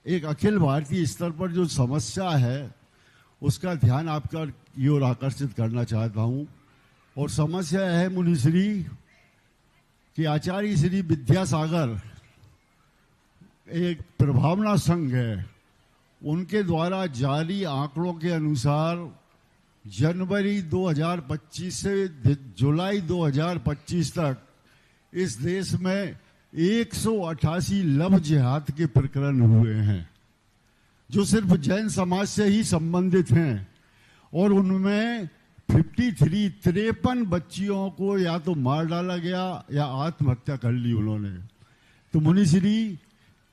एक अखिल भारतीय स्तर पर जो समस्या है उसका ध्यान आपका की ओर आकर्षित करना चाहता हूं। और समस्या है मुनिश्री कि आचार्य श्री विद्यासागर एक प्रभावना संघ है, उनके द्वारा जारी आंकड़ों के अनुसार जनवरी 2025 से जुलाई 2025 तक इस देश में 188 लव जिहाद के प्रकरण हुए हैं जो सिर्फ जैन समाज से ही संबंधित हैं, और उनमें 53 बच्चियों को या तो मार डाला गया या आत्महत्या कर ली उन्होंने। तो मुनिश्री,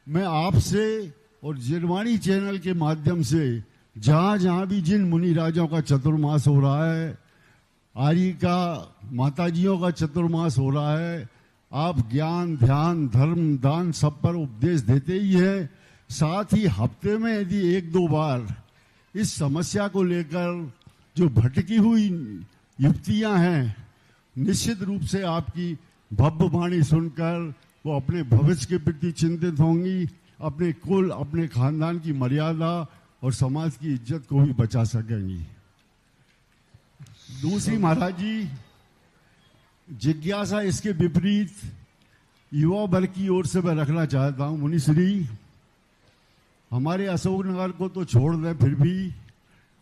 मैं आपसे और जिरवाणी चैनल के माध्यम से जहां जहां भी जिन मुनि राजाओं का चतुर्मास हो रहा है, आर्य का माताजियों का चतुर्मास हो रहा है, आप ज्ञान ध्यान धर्म दान सब पर उपदेश देते ही हैं। साथ ही हफ्ते में यदि 1-2 बार इस समस्या को लेकर जो भटकी हुई युवतियां हैं, निश्चित रूप से आपकी भव्य वाणी सुनकर वो अपने भविष्य के प्रति चिंतित होंगी, अपने कुल अपने खानदान की मर्यादा और समाज की इज्जत को भी बचा सकेंगी। दूसरी महाराज जी, जिज्ञासा इसके विपरीत युवा वर्ग की ओर से मैं रखना चाहता हूं। मुनिश्री, हमारे अशोकनगर को तो छोड़ दें फिर भी,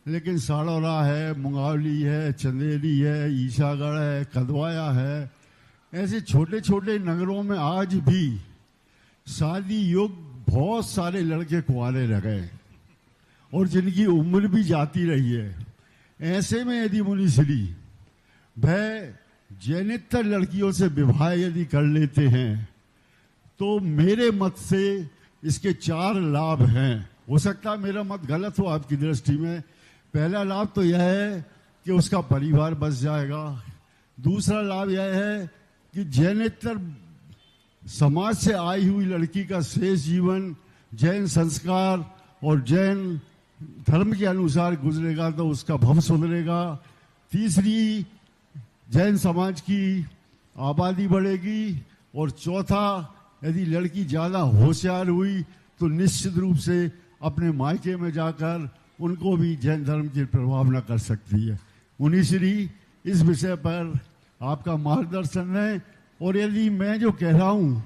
लेकिन साड़ौरा है, मुंगावली है, चंदेरी है, ईसागढ़ है, कदवाया है, ऐसे छोटे छोटे नगरों में आज भी शादी योग्य बहुत सारे लड़के कुंवारे रह गए और जिनकी उम्र भी जाती रही है। ऐसे में यदि मुनिश्री वह जैनेतर लड़कियों से विवाह यदि कर लेते हैं तो मेरे मत से इसके 4 लाभ हैं। हो सकता है मेरा मत गलत हो आपकी दृष्टि में। पहला लाभ तो यह है कि उसका परिवार बच जाएगा। दूसरा लाभ यह है कि जैनेतर समाज से आई हुई लड़की का शेष जीवन जैन संस्कार और जैन धर्म के अनुसार गुजरेगा तो उसका भविष्य सुधरेगा। तीसरी, जैन समाज की आबादी बढ़ेगी। और चौथा, यदि लड़की ज्यादा होशियार हुई तो निश्चित रूप से अपने मायके में जाकर उनको भी जैन धर्म की प्रभाव न कर सकती है। मुनिश्री, इस विषय पर आपका मार्गदर्शन है, और यदि मैं जो कह रहा हूं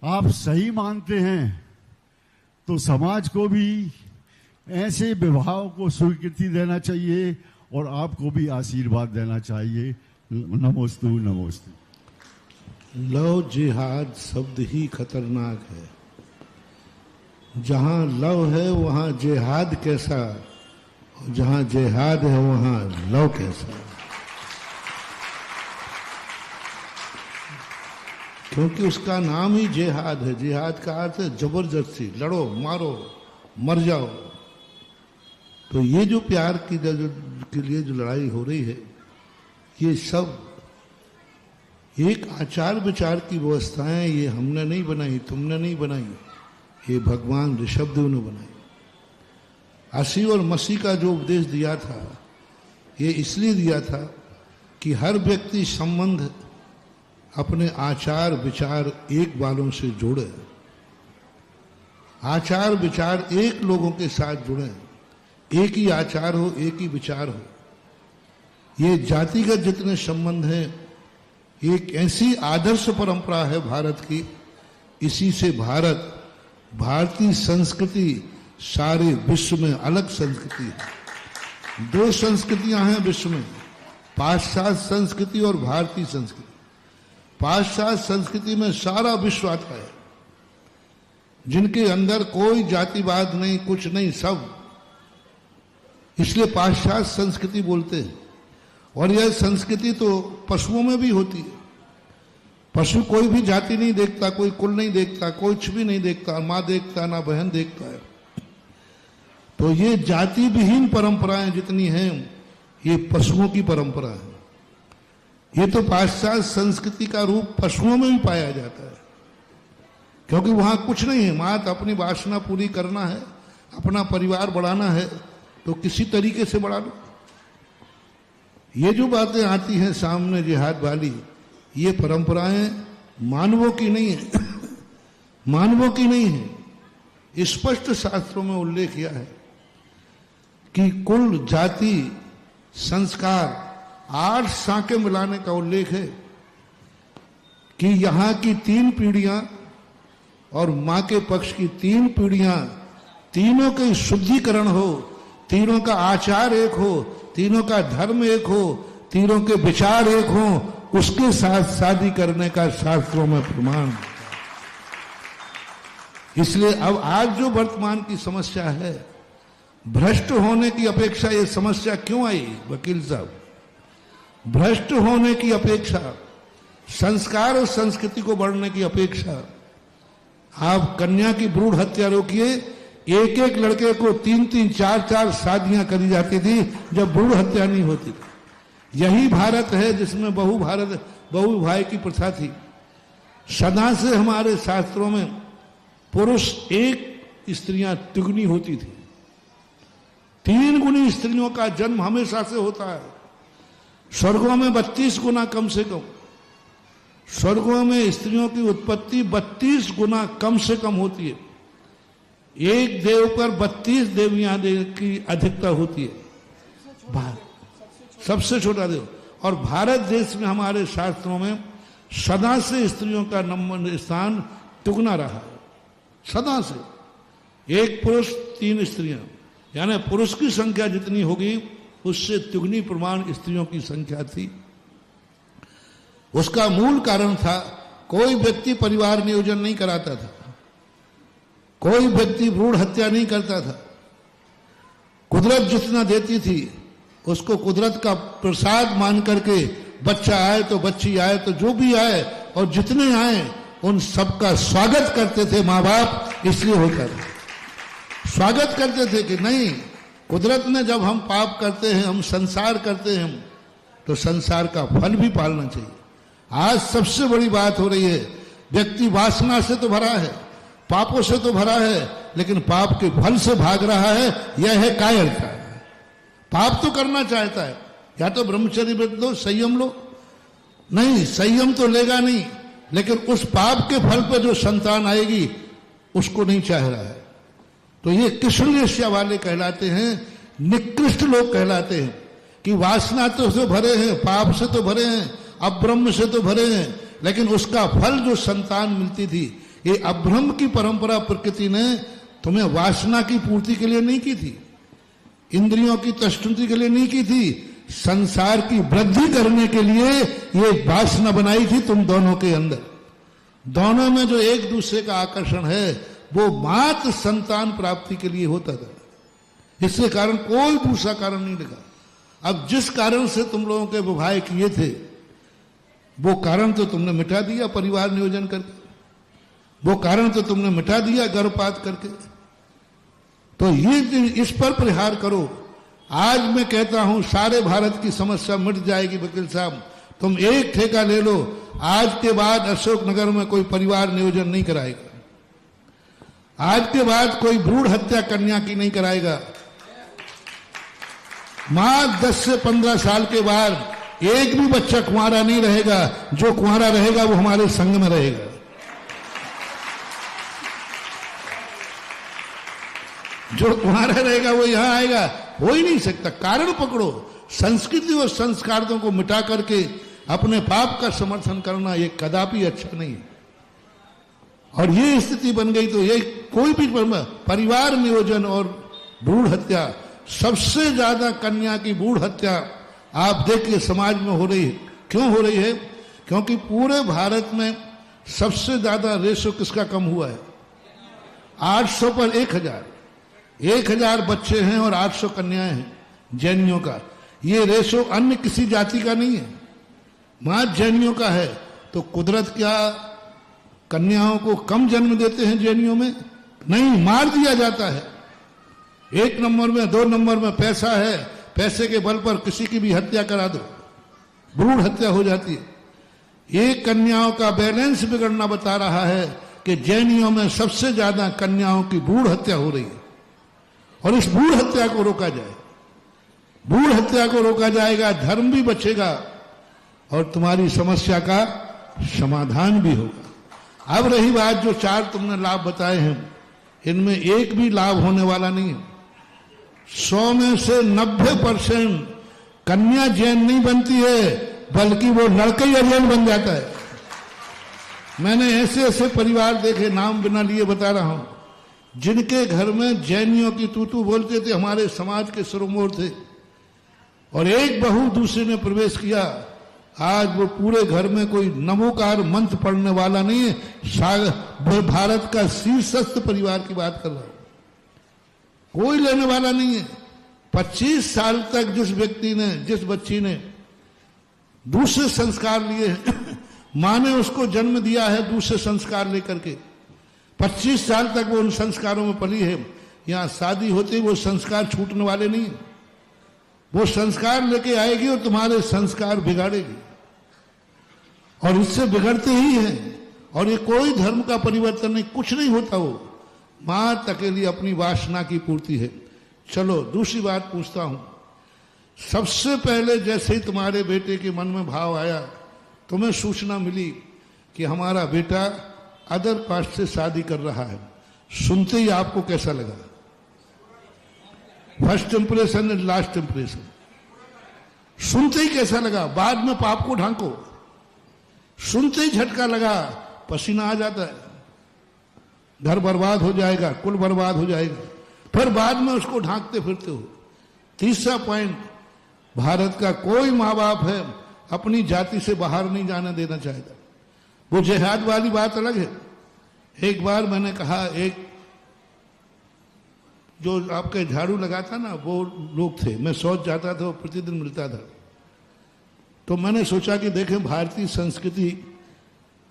आप सही मानते हैं तो समाज को भी ऐसे विवाहों को स्वीकृति देना चाहिए और आपको भी आशीर्वाद देना चाहिए। नमोस्तु नमोस्तु। लव जिहाद शब्द ही खतरनाक है। जहां लव है वहां जिहाद कैसा, और जहां जिहाद है वहां लव कैसा। क्योंकि उसका नाम ही जिहाद है। जिहाद का अर्थ है जबरदस्ती, लड़ो मारो मर जाओ। तो ये जो प्यार की के लिए जो लड़ाई हो रही है, ये सब एक आचार विचार की व्यवस्थाएं, ये हमने नहीं बनाई, तुमने नहीं बनाई, ये भगवान ऋषभदेव ने बनाई। असी और मसीह का जो उपदेश दिया था, ये इसलिए दिया था कि हर व्यक्ति संबंध अपने आचार विचार एक वालों से जुड़े, आचार विचार एक लोगों के साथ जुड़े, एक ही आचार हो, एक ही विचार हो। ये जातिगत जितने संबंध हैं, एक ऐसी आदर्श परंपरा है भारत की, इसी से भारतीय संस्कृति सारे विश्व में अलग संस्कृति है। 2 संस्कृतियां हैं विश्व में, पाश्चात्य संस्कृति और भारतीय संस्कृति। पाश्चात्य संस्कृति में सारा विश्व आता है, जिनके अंदर कोई जातिवाद नहीं, कुछ नहीं, सब, इसलिए पाश्चात्य संस्कृति बोलते हैं। और यह संस्कृति तो पशुओं में भी होती है। पशु कोई भी जाति नहीं देखता, कोई कुल नहीं देखता, कुछ भी नहीं देखता, माँ देखता ना बहन देखता है। तो ये जाति विहीन परंपराएं जितनी हैं, ये पशुओं की परंपरा है। ये तो पाश्चात्य संस्कृति का रूप पशुओं में भी पाया जाता है, क्योंकि वहां कुछ नहीं है, मात्र अपनी वासना पूरी करना है, अपना परिवार बढ़ाना है, तो किसी तरीके से बढ़ा लो। ये जो बातें आती हैं सामने जिहाद वाली, ये परंपराएं मानवों की नहीं है, मानवों की नहीं है, स्पष्ट शास्त्रों में उल्लेख किया है कि कुल, जाति, संस्कार 8 साके मिलाने का उल्लेख है कि यहां की 3 पीढ़ियां और मां के पक्ष की 3 पीढ़ियां, तीनों के शुद्धिकरण हो, तीनों का आचार एक हो, तीनों का धर्म एक हो, तीनों के विचार एक हो, उसके साथ शादी करने का शास्त्रों में प्रमाण। इसलिए अब आज जो वर्तमान की समस्या है, भ्रष्ट होने की अपेक्षा ये समस्या क्यों आई वकील साहब? भ्रष्ट होने की अपेक्षा, संस्कार और संस्कृति को बढ़ने की अपेक्षा, आप कन्या की भ्रूण हत्या रोकिए। एक एक लड़के को 3-3, 4-4 शादियां करी जाती थी जब भ्रूण हत्या नहीं होती थी। यही भारत है जिसमें बहु विवाह की प्रथा थी। सदा से हमारे शास्त्रों में पुरुष 1, स्त्रियां दुगनी होती थी। 3 गुनी स्त्रियों का जन्म हमेशा से होता है। स्वर्गों में 32 गुना कम से कम, स्वर्गों में स्त्रियों की उत्पत्ति 32 गुना कम से कम होती है। एक देव पर 32 देवियां की अधिकता होती है, सबसे छोटा देव। और भारत देश में हमारे शास्त्रों में सदा से स्त्रियों का नंबर स्थान दुगना रहा है, सदा से। 1 पुरुष 3 स्त्रियां, यानी पुरुष की संख्या जितनी होगी उससे दुगनी प्रमाण स्त्रियों की संख्या थी। उसका मूल कारण था, कोई व्यक्ति परिवार नियोजन नहीं कराता था, कोई व्यक्ति भ्रूण हत्या नहीं करता था। कुदरत जितना देती थी उसको कुदरत का प्रसाद मान करके, बच्चा आए तो बच्ची आए तो जो भी आए और जितने आए उन सबका स्वागत करते थे माँ बाप। इसलिए होता था, स्वागत करते थे कि नहीं, कुदरत ने जब हम पाप करते हैं, हम संसार करते हैं, तो संसार का फल भी पालना चाहिए। आज सबसे बड़ी बात हो रही है, व्यक्ति वासना से तो भरा है, पापों से तो भरा है, लेकिन पाप के फल से भाग रहा है। यह है कायरता। पाप तो करना चाहता है, या तो ब्रह्मचर्य व्रत लो, संयम लो, नहीं संयम तो लेगा नहीं, लेकिन उस पाप के फल पर जो संतान आएगी उसको नहीं चाह रहा है। तो ये कृष्णेष्या वाले कहलाते हैं, निकृष्ट लोग कहलाते हैं कि वासना तो से भरे हैं, पाप से तो भरे हैं, अब्रह्म से तो भरे हैं, लेकिन उसका फल जो संतान मिलती थी, ये अब्रह्म की परंपरा प्रकृति ने तुम्हें वासना की पूर्ति के लिए नहीं की थी, इंद्रियों की तुष्टि के लिए नहीं की थी, संसार की वृद्धि करने के लिए ये वासना बनाई थी तुम दोनों के अंदर। दोनों में जो एक दूसरे का आकर्षण है वो मात्र संतान प्राप्ति के लिए होता था। इससे कारण कोई दूसरा कारण नहीं लगा। अब जिस कारण से तुम लोगों के विवाह किए थे वो कारण तो तुमने मिटा दिया परिवार नियोजन करके, वो कारण तो तुमने मिटा दिया गर्भपात करके। तो ये इस पर प्रहार करो। आज मैं कहता हूं सारे भारत की समस्या मिट जाएगी। वकील साहब, तुम एक ठेका ले लो, आज के बाद अशोकनगर में कोई परिवार नियोजन नहीं कराएगा, आज के बाद कोई भ्रूण हत्या कन्या की नहीं कराएगा। मां 10 से 15 साल के बाद एक भी बच्चा कुंवारा नहीं रहेगा, जो कुंवारा रहेगा वो हमारे संग में रहेगा। जो कुंवारा रहेगा वो यहां आएगा, हो ही नहीं सकता। कारण पकड़ो, संस्कृति और संस्कारों को मिटा करके अपने पाप का समर्थन करना ये कदापि अच्छा नहीं है। और ये स्थिति बन गई तो ये कोई भी परिवार नियोजन और भ्रूण हत्या, सबसे ज्यादा कन्या की भ्रूण हत्या आप देखिए समाज में हो रही है। क्यों हो रही है? क्योंकि पूरे भारत में सबसे ज्यादा रेशो किसका कम हुआ है? 800 पर 1000 बच्चे हैं और 800 कन्याएं हैं जैनियों का। ये रेशो अन्य किसी जाति का नहीं है, मात्र जैनियों का है। तो कुदरत क्या कन्याओं को कम जन्म देते हैं जैनियों में? नहीं, मार दिया जाता है। 1 नंबर में 2 नंबर में पैसा है, पैसे के बल पर किसी की भी हत्या करा दो, भ्रूण हत्या हो जाती है। ये कन्याओं का बैलेंस बिगड़ना बता रहा है कि जैनियों में सबसे ज्यादा कन्याओं की भ्रूण हत्या हो रही है। और इस भ्रूण हत्या को रोका जाए, भ्रूण हत्या को रोका जाएगा, धर्म भी बचेगा और तुम्हारी समस्या का समाधान भी होगा। अब रही बात जो 4 तुमने लाभ बताए हैं, इनमें एक भी लाभ होने वाला नहीं है। 100 में से 90% कन्या जैन नहीं बनती है, बल्कि वो लड़का ही जैन बन जाता है। मैंने ऐसे ऐसे परिवार देखे, नाम बिना लिए बता रहा हूं, जिनके घर में जैनियों की तू बोलते थे, हमारे समाज के सिरमौर थे, और एक बहू दूसरे ने प्रवेश किया, आज वो पूरे घर में कोई नमोकार मंत्र पढ़ने वाला नहीं है। भारत का शीर्षस्थ परिवार की बात कर रहा हूं, कोई लेने वाला नहीं है। 25 साल तक जिस बच्ची ने दूसरे संस्कार लिए हैं, मां ने उसको जन्म दिया है दूसरे संस्कार लेकर के, 25 साल तक वो उन संस्कारों में पली है। यहां शादी होते वो संस्कार छूटने वाले नहीं, वो संस्कार लेके आएगी और तुम्हारे संस्कार बिगाड़ेगी, और इससे बिगड़ते ही हैं। और ये कोई धर्म का परिवर्तन नहीं, कुछ नहीं होता, वो मां अकेली अपनी वासना की पूर्ति है। चलो दूसरी बात पूछता हूं, सबसे पहले जैसे ही तुम्हारे बेटे के मन में भाव आया, तुम्हें सूचना मिली कि हमारा बेटा अदर कास्ट से शादी कर रहा है, सुनते ही आपको कैसा लगा? First impression and last impression, सुनते ही कैसा लगा? बाद में पाप को ढांको, सुनते ही झटका लगा, पसीना आ जाता है, घर बर्बाद हो जाएगा, कुल बर्बाद हो जाएगा, फिर बाद में उसको ढांकते फिरते हो। तीसरा पॉइंट, भारत का कोई माँ बाप है अपनी जाति से बाहर नहीं जाने देना चाहता। वो जिहाद वाली बात अलग है। एक बार मैंने कहा, एक जो आपके झाड़ू लगाता ना, वो लोग थे, मैं शौच जाता था, वो प्रतिदिन मिलता था, तो मैंने सोचा कि देखें भारतीय संस्कृति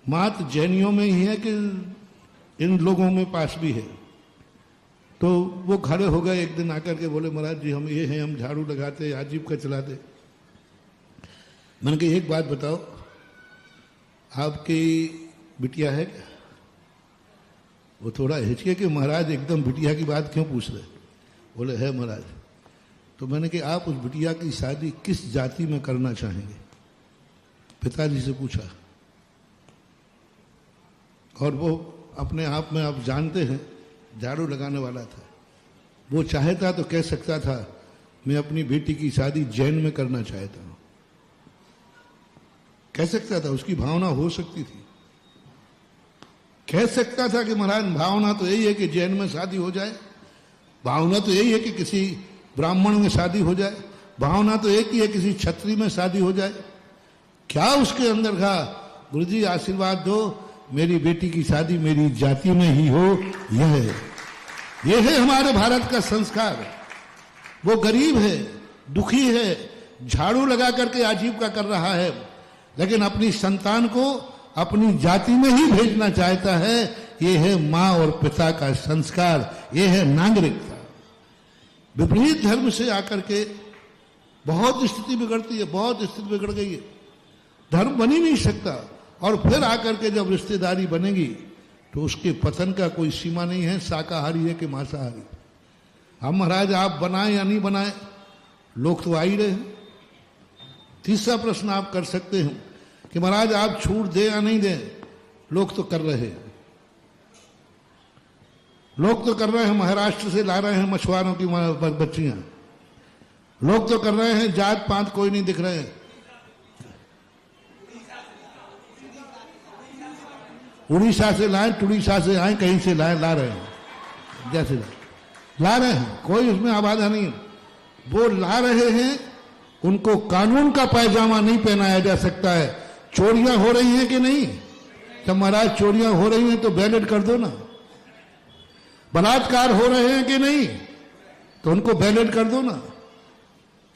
मात्र जैनियों में ही है कि इन लोगों में पास भी है। तो वो खड़े हो गए एक दिन आकर के, बोले महाराज जी हम ये हैं, हम झाड़ू लगाते, आजीविका चलाते। मैंने कहा एक बात बताओ, आपकी बिटिया है क्या? वो थोड़ा हिचके कि महाराज एकदम बिटिया की बात क्यों पूछ रहे? बोले है महाराज। तो मैंने कहा आप उस बिटिया की शादी किस जाति में करना चाहेंगे? पिताजी से पूछा, और वो अपने आप में आप जानते हैं झाड़ू लगाने वाला था। वो चाहता तो कह सकता था मैं अपनी बेटी की शादी जैन में करना चाहता हूं, कह सकता था, उसकी भावना हो सकती थी, कह सकता था कि महाराज भावना तो यही है कि जैन में शादी हो जाए, भावना तो यही है कि किसी ब्राह्मण में शादी हो जाए, भावना तो एक ही है किसी क्षत्रिय में शादी हो जाए। क्या उसके अंदर था? गुरुजी आशीर्वाद दो, मेरी बेटी की शादी मेरी जाति में ही हो। यह है हमारे भारत का संस्कार। वो गरीब है, दुखी है, झाड़ू लगा करके आजीविका कर रहा है, लेकिन अपनी संतान को अपनी जाति में ही भेजना चाहता है। ये है माँ और पिता का संस्कार, ये है नागरिकता। विपरीत धर्म से आकर के बहुत स्थिति बिगड़ती है, बहुत स्थिति बिगड़ गई है, धर्म बन ही नहीं सकता। और फिर आकर के जब रिश्तेदारी बनेगी तो उसके पतन का कोई सीमा नहीं है, शाकाहारी है कि मांसाहारी। हम महाराज आप बनाए या नहीं बनाए, लोग तो आ ही रहे हैं। तीसरा प्रश्न आप कर सकते हैं कि महाराज आप छूट दें या नहीं दें, लोग तो कर रहे हैं, लोग तो कर रहे हैं। महाराष्ट्र से ला रहे हैं मछुआरों की बच्चियां, लोग तो कर रहे हैं, जात पात कोई नहीं दिख रहे हैं। उड़ीसा से लाए, टुड़ीसा से आए, कहीं से लाए, ला रहे हैं, जैसे ला रहे हैं, कोई उसमें आबादा नहीं। वो ला रहे हैं, उनको कानून का पैजामा नहीं पहनाया जा सकता है। चोरियां हो रही हैं कि नहीं? तो महाराज चोरियां हो रही हैं तो बैलेट कर दो ना। बलात्कार हो रहे हैं कि नहीं? तो उनको बैलेट कर दो ना।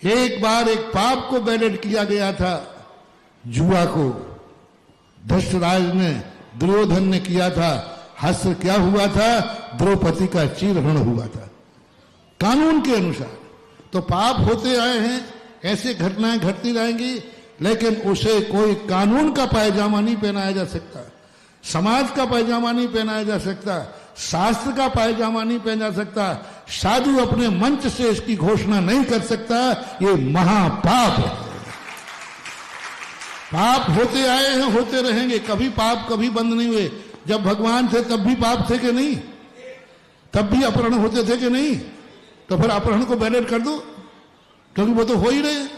एक बार एक पाप को बैलेट किया गया था, जुआ को धृतराष्ट्र ने, दुर्योधन ने किया था। हस्त क्या हुआ था? द्रौपदी का चीरहरण हुआ था कानून के अनुसार। तो पाप होते आए हैं, ऐसे घटनाएं घटती रहेंगी, लेकिन उसे कोई कानून का पैजामा नहीं पहनाया जा सकता, समाज का पैजामा नहीं पहनाया जा सकता, शास्त्र का पैजामा नहीं पहना जा सकता। साधु अपने मंच से इसकी घोषणा नहीं कर सकता, ये महापाप है। पाप होते आए हैं, होते रहेंगे, कभी पाप कभी बंद नहीं हुए। जब भगवान थे तब भी पाप थे कि नहीं? तब भी अपहरण होते थे कि नहीं? तो फिर अपहरण को बैन कर दो, क्योंकि वो तो हो ही रहे हैं।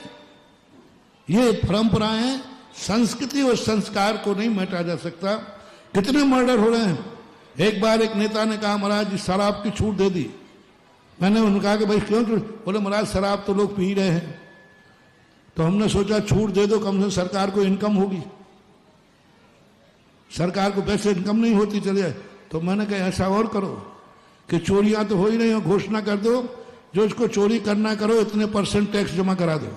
ये परंपराएं, संस्कृति और संस्कार को नहीं मिटा जा सकता। कितने मर्डर हो रहे हैं। एक बार एक नेता ने कहा महाराज जी शराब की छूट दे दी। मैंने उन्हें कहा कि भाई क्यों? बोले महाराज शराब तो लोग पी रहे हैं। तो हमने सोचा छूट दे दो, कम से कम सरकार को इनकम होगी। सरकार को पैसे इनकम नहीं होती चले जाए। तो मैंने कहा ऐसा और करो कि चोरियां तो हो ही नहीं हो, घोषणा कर दो जो इसको चोरी करना करो इतने % टैक्स जमा करा दो।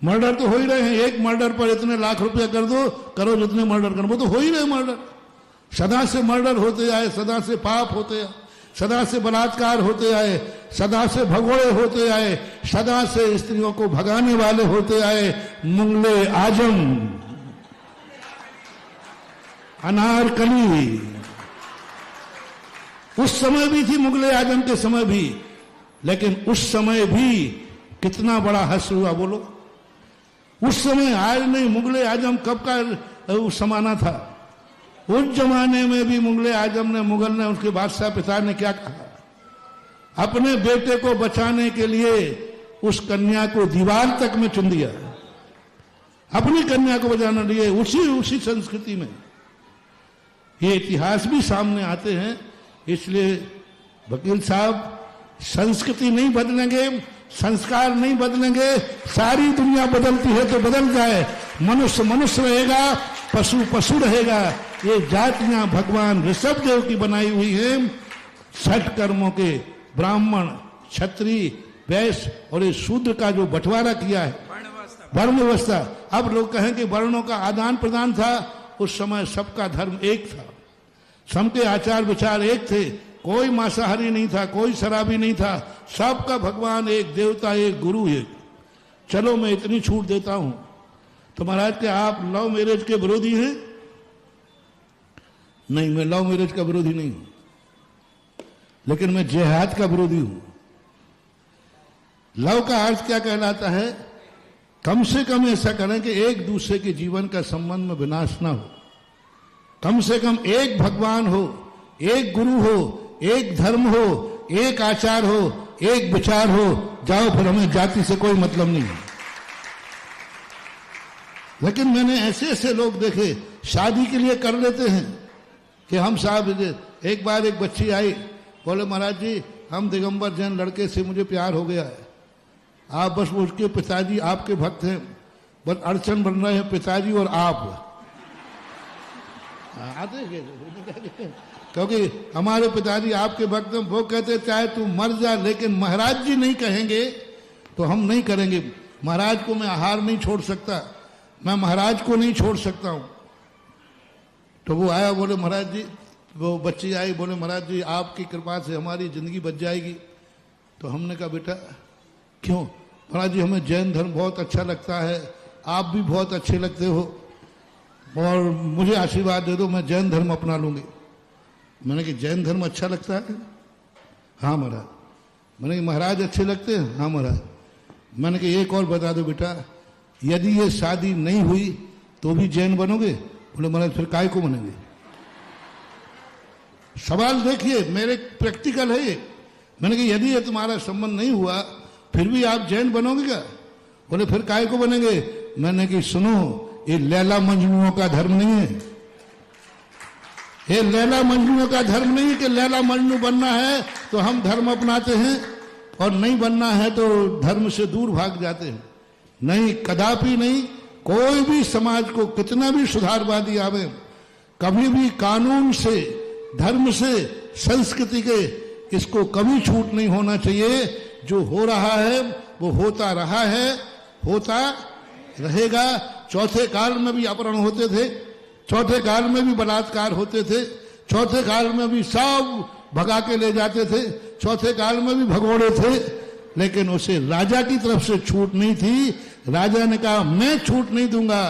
मर्डर तो हो ही रहे हैं, एक मर्डर पर इतने लाख रुपया कर दो, करो जितने मर्डर करो, वो तो हो ही रहे मर्डर। सदा से मर्डर होते आए, सदा से पाप होते आए, सदा से बलात्कार होते आए, सदा से भगोड़े होते आए, सदा से स्त्रियों को भगाने वाले होते आए। मुगले आजम, अनारकली, उस समय भी थी, मुगले आजम के समय भी। लेकिन उस समय भी कितना बड़ा हश्र हुआ बोलो। उस समय आज नहीं, मुगले आजम कब का उस समाना था। उस जमाने में भी मुगले आजम ने, मुगल ने, उसके बादशाह पिता ने क्या कहा? अपने बेटे को बचाने के लिए उस कन्या को दीवार तक में चुन दिया, अपनी कन्या को बचाने लिए। उसी संस्कृति में ये इतिहास भी सामने आते हैं। इसलिए वकील साहब, संस्कृति नहीं बदलेंगे, संस्कार नहीं बदलेंगे, सारी दुनिया बदलती है तो बदल जाए। मनुष्य मनुष्य रहेगा, पशु पशु रहेगा। ये जातियां भगवान ऋषभ देव की बनाई हुई हैं। 6 कर्मों के ब्राह्मण, क्षत्रिय, वैश्य और ये शूद्र का जो बंटवारा किया है, वर्ण व्यवस्था। अब लोग कहें कि वर्णों का आदान प्रदान था। उस समय सबका धर्म एक था, सबके आचार विचार एक थे। कोई मांसाहारी नहीं था, कोई शराबी नहीं था, सबका भगवान एक, देवता एक, गुरु एक। चलो मैं इतनी छूट देता हूं। तो महाराज के आप लव मैरिज के विरोधी हैं? नहीं, मैं लव मैरिज का विरोधी नहीं हूं, लेकिन मैं जिहाद का विरोधी हूं। लव का अर्थ क्या कहलाता है? कम से कम ऐसा करें कि एक दूसरे के जीवन का संबंध में विनाश ना हो। कम से कम एक भगवान हो, एक गुरु हो, एक धर्म हो, एक आचार हो, एक विचार हो। जाओ, फिर हमें जाति से कोई मतलब नहीं है। लेकिन मैंने ऐसे ऐसे लोग देखे शादी के लिए कर लेते हैं कि हम साहब। एक बार एक बच्ची आई, बोले महाराज जी हम दिगंबर जैन लड़के से मुझे प्यार हो गया है। आप बस उसके पिताजी आपके भक्त हैं, बस अड़चन बन रहे हैं पिताजी और आप। आते क्योंकि हमारे पिताजी आपके भक्त हैं। वो कहते चाहे तू मर जा, लेकिन महाराज जी नहीं कहेंगे तो हम नहीं करेंगे। महाराज को मैं आहार नहीं छोड़ सकता, मैं महाराज को नहीं छोड़ सकता हूं। तो वो आया, बोले महाराज जी, वो बच्ची आई, बोले महाराज जी आपकी कृपा से हमारी जिंदगी बच जाएगी। तो हमने कहा बेटा क्यों? महाराज जी हमें जैन धर्म बहुत अच्छा लगता है, आप भी बहुत अच्छे लगते हो, और मुझे आशीर्वाद दे दो, मैं जैन धर्म अपना लूंगी। मैंने कहा जैन धर्म अच्छा लगता है? हाँ महाराज। मैंने कहा महाराज अच्छे लगते हैं? हाँ महाराज। मैंने कहा एक और बता दो बेटा, यदि ये शादी नहीं हुई तो भी जैन बनोगे? बोले महाराज फिर काय को बनेंगे? सवाल देखिए, मेरे प्रैक्टिकल है ये। मैंने कहा यदि ये तुम्हारा संबंध नहीं हुआ फिर भी आप जैन बनोगे क्या? बोले फिर काय को बनेंगे? मैंने कहा सुनो, ये लैला मजनूओं का धर्म नहीं है। ये लैला मजनू का धर्म नहीं है कि लैला मजनू बनना है तो हम धर्म अपनाते हैं और नहीं बनना है तो धर्म से दूर भाग जाते हैं। नहीं, कदापि नहीं। कोई भी समाज को कितना भी सुधारवादी आवे, कभी भी कानून से, धर्म से, संस्कृति के इसको कभी छूट नहीं होना चाहिए। जो हो रहा है वो होता रहा है, होता रहेगा। चौथे काल में भी अपहरण होते थे, चौथे काल में भी बलात्कार होते थे, चौथे काल में भी सब भगा के ले जाते थे, चौथे काल में भी भगोड़े थे, लेकिन उसे राजा की तरफ से छूट नहीं थी। राजा ने कहा मैं छूट नहीं दूंगा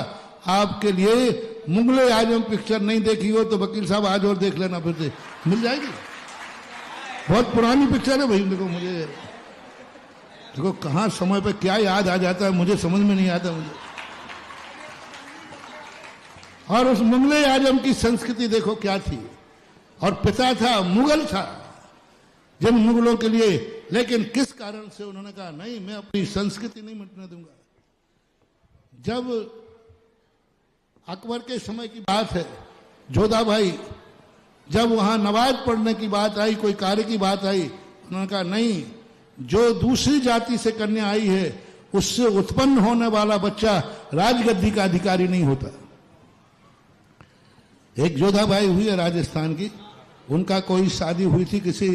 आपके लिए। मुगले आजम पिक्चर नहीं देखी हो तो वकील साहब आज और देख लेना, फिर से मिल जाएगी। बहुत पुरानी पिक्चर है भाई। देखो मुझे, देखो कहाँ समय पे क्या याद आ जाता है मुझे समझ में नहीं आता मुझे। और उस मुगले आजम की संस्कृति देखो क्या थी। और पिता था मुगल था, जिन मुगलों के लिए, लेकिन किस कारण से उन्होंने कहा नहीं, मैं अपनी संस्कृति नहीं मिटने दूंगा। जब अकबर के समय की बात है, जोधा भाई जब वहां नमाज पढ़ने की बात आई, कोई कार्य की बात आई, उन्होंने कहा नहीं, जो दूसरी जाति से कन्या आई है उससे उत्पन्न होने वाला बच्चा राजगद्दी का अधिकारी नहीं होता। एक जोधा भाई हुई है राजस्थान की, उनका कोई शादी हुई थी किसी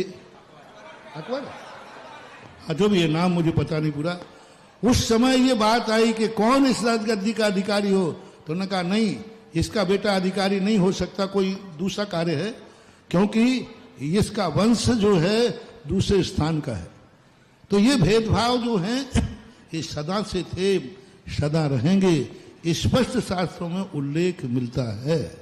अकबर, जो भी ये नाम मुझे पता नहीं पूरा। उस समय ये बात आई कि कौन इस राजगद्दी का अधिकारी हो, तो उन्होंने कहा नहीं, इसका बेटा अधिकारी नहीं हो सकता, कोई दूसरा कार्य है, क्योंकि इसका वंश जो है दूसरे स्थान का है। तो ये भेदभाव जो हैं ये सदा से थे, सदा रहेंगे, स्पष्ट शास्त्रों में उल्लेख मिलता है।